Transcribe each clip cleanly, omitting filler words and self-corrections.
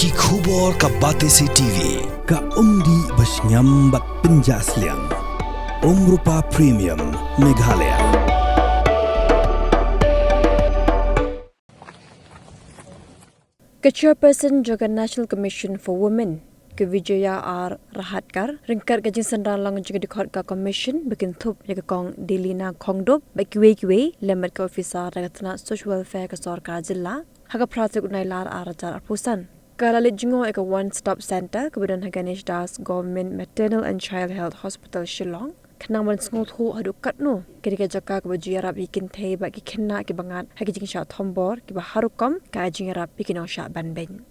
Ki khubor ka Batesi TV. Ka umdi basnyambak penjaslian. Rupa Premium Meghalaya. Chairperson Jagan National Commission for Women ke Vijaya R. Rahatkar ringkar ke jinsan lang juga dikhot ka commission bikin thup ya kong Delina Khongdop bakiwe lembat ke officer ragatna social welfare ka sarkar jilla haga project unailar arajar arpusan kalalit jingo ek one stop center kemudian Ganesh Das Government Maternal and Child Health Hospital Shillong kenang man sngot hu hadukat no ketika jaka ke baju yarab ikin thei bagi khenna ke bangat hagi jing sha thombor ke baharukam ka jing yarab ikin sha banben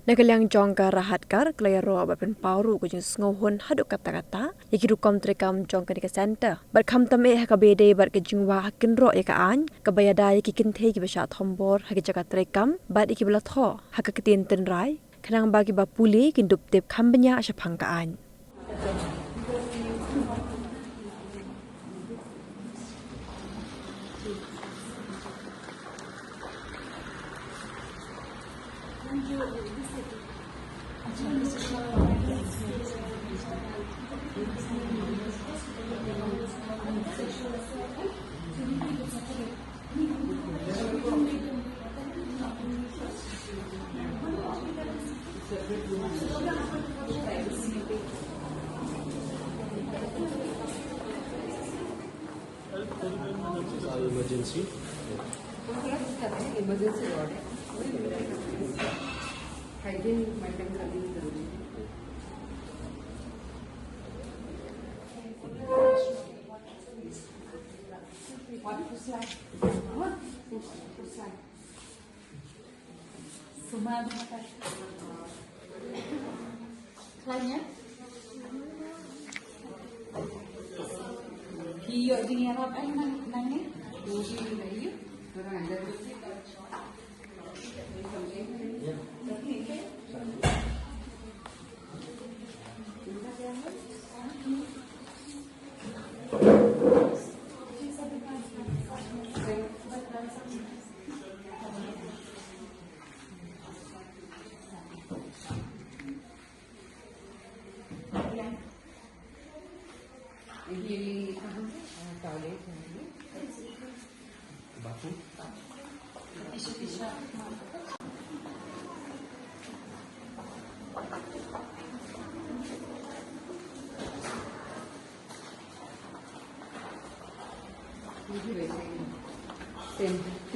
nakalyang jongka Rahatkar klayaro bapen pauru ko jing sngohon haduk kata-kata yaki rukam trekam jongka di center bar kham tame ha ka bede bar ke jingwa hakin ro ya ka an ka bayada yaki kin thei ke basha thombor hagi jaka trekam bad iki bla tho ha ka tin ten rai khenang bagi ba puli kin dup tep khambanya asha phangka an emergency. Emergency ward. Hygiene maintain करनी जरूरी है.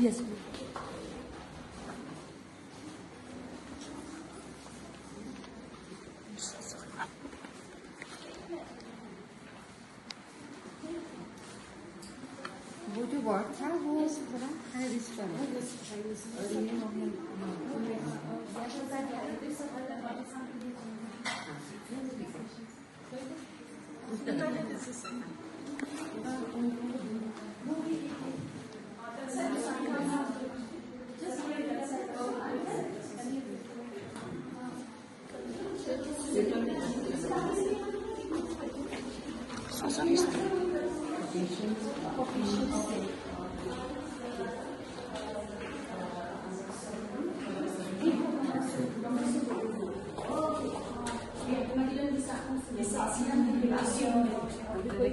yes वो जो वार्ड था वो थोड़ा high risk का और ये नॉर्मल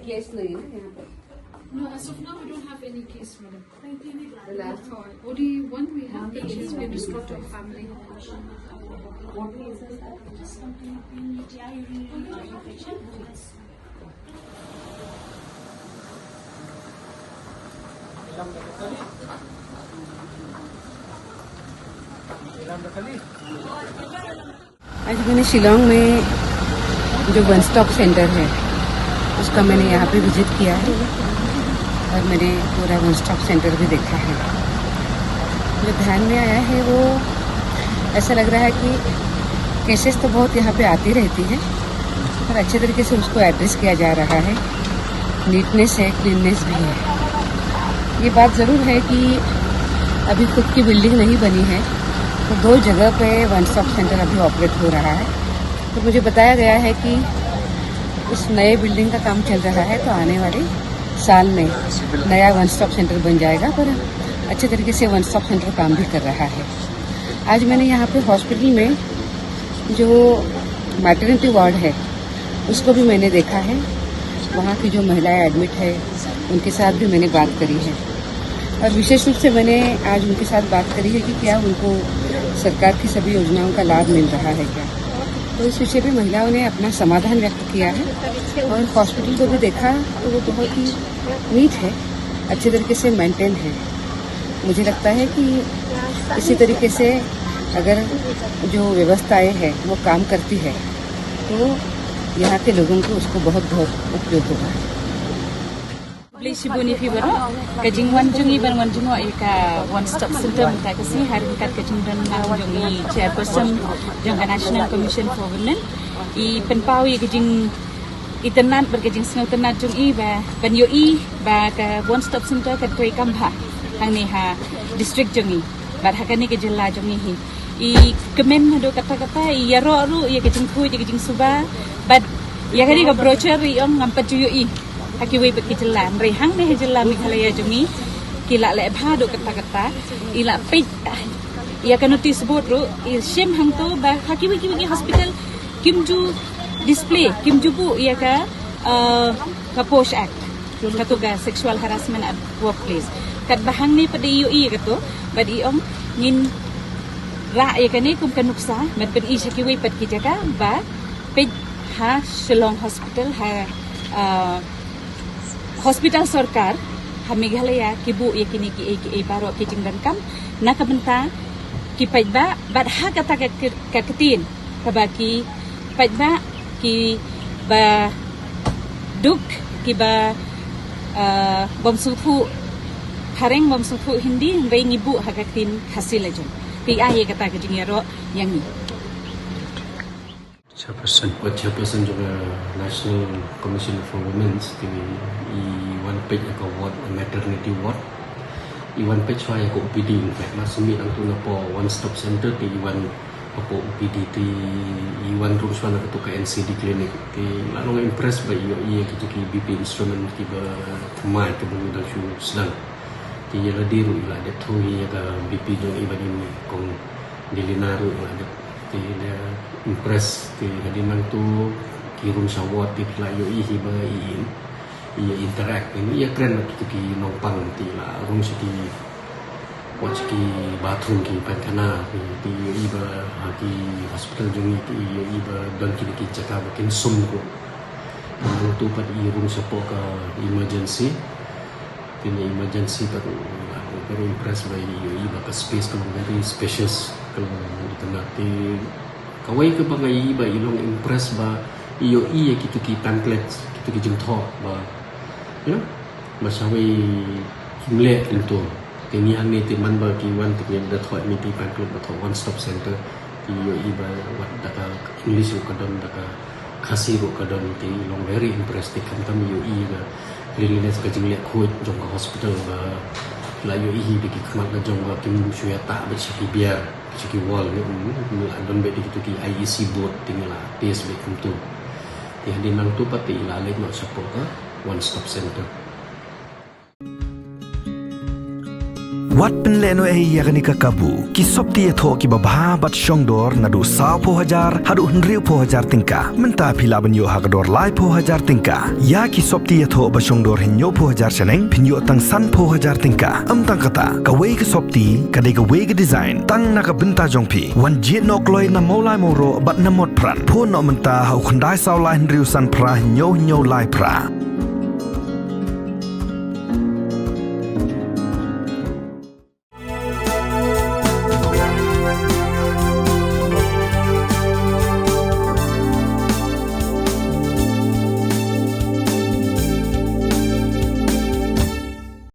केस नहीं है यहाँ पर. No, as of now, we don't have any case, madam. The last one. Only one we have, which has been restored to a family. आज मैंने शिलोंग में जो वन स्टॉप सेंटर है उसका मैंने यहाँ पे विजिट किया है और मैंने पूरा वन स्टॉप सेंटर भी देखा है. जो ध्यान में आया है वो ऐसा लग रहा है कि केसेस तो बहुत यहाँ पे आती रहती है और अच्छे तरीके से उसको एड्रेस किया जा रहा है. नीटनेस है, क्लीननेस भी है. ये बात ज़रूर है कि अभी खुद की बिल्डिंग नहीं बनी है तो 2 जगह पे वन स्टॉप सेंटर अभी ऑपरेट हो रहा है. तो मुझे बताया गया है कि उस नए बिल्डिंग का काम चल रहा है तो आने वाले साल में नया वन स्टॉप सेंटर बन जाएगा, पर अच्छे तरीके से वन स्टॉप सेंटर काम भी कर रहा है. आज मैंने यहाँ पे हॉस्पिटल में जो मैटरनिटी वार्ड है उसको भी मैंने देखा है। वहाँ की जो महिलाएं एडमिट है उनके साथ भी मैंने बात करी है और विशेष रूप से मैंने आज उनके साथ बात करी है कि क्या उनको सरकार की सभी योजनाओं का लाभ मिल रहा है क्या। तो इस विषय पे महिलाओं ने अपना समाधान व्यक्त किया है और हॉस्पिटल को भी देखा तो वो बहुत ही नीट है, अच्छे तरीके से मेंटेन है। मुझे लगता है कि इसी तरीके से अगर जो व्यवस्थाएं हैं वो काम करती है तो यहाँ के लोगों को उसको बहुत बहुत उपयोग होगा। Sibuni fibaro kajing wanjungi ban wanjungo ika one stop center minta kasi hari kat kajing dan wanjungi chairperson jangka National Commission for Women I penpawi kajing itenat berkajing snow tenat jung I ba ban yo I ba ka one stop center kat koi kambha hang ni ha district jungi ba hakani ke jilla jungi hi I kemen do kata-kata I yaro ru I kajing khui kajing suba ba ya kali ka brochure I on ngampat yo I Hakiwi berkejalan, rehang deh jalan Meghalaya jungi, kila le bhado kata-kata, ila pej, ia kan notice board ro, shem hang tu bah hakiwi kiwi hospital, kimju display, kimju bu ia ka Posh Act, katu ga sexual harassment at workplace, kat bahang ni pada IUI katu, bad iong ngin ra ia kan ni kum kan nuksa, mat pen I hakiwi pat kijaka, bah pej ha Shillong Hospital ha Hospital Sarkar ha Meghalaya ki bu ye kini ki baro ki jingdan kam na ka benta ki paidba bad ha kata ka ketin ka baki paidba ki ba duk ki ba bom sulfu hareng bom sulfu hindi ngai ngibu ha ka ketin hasil aja ki aye kata ka jingero yang ni Chairperson juga National Commission for Women's kini I one page aku ward maternity ward I one page saya aku OPD masih angtu napo one stop center di one aku OPD di I one room sana ketu ke NCD clinic di lalu impress by ia kita ki BP instrument tiba mai ke bulu dah sedang di ia diru ila ada tu ia ke BP jong ibadi kong dilinaru ada di dia impress di hadiman tu kirum sawat di layu hiba ia interact ini ia keren kita ki nompang ti la rung siki watch ki bathroom ki pankana di iba ki hospital jungi ti iba dan ki cakap makin sum ko tu pad i rung sapo ka emergency kini emergency pad very impressed by iba ka space ka very spacious kalau kita nanti kawai ke bangai iba ilong impress ba iyo iya gitu ki pamphlet gitu ki jengtho ba ya masawi kimle into kini hang ni timan ba ki wan ti da thoi mi ti pamphlet ba tho one stop center iyo iba wat daka English ko don daka khasi ro ka don ti ilong very impressed kan tam iyo iya cleanliness ka jingle khoi jong ka hospital ba la yo hi bi ki khmat na jong ba kim shuya ta ba chi biar chi wall ni don be di ki IEC board tingala PSB kumtu ti hadin nang tu pati ila le no support ka one stop center Wat penleno yakni ka kabu ki sopti tho ki babha bat shongdor nadu sa po hajar hadu hnriu po hajar tingka menta phila banyo hagador lai po hajar tingka ya ki sopti tho ba shongdor hinyo po hajar chaneng phinyo tang san po hajar tingka tang kata ka wei ka sopti ka de ka wei ka design tang na ka benta jongphi wan jit nok loi na molai moro bat na mot pran pho no menta hau khandai saw lai hnriu san pra hinyo lai pra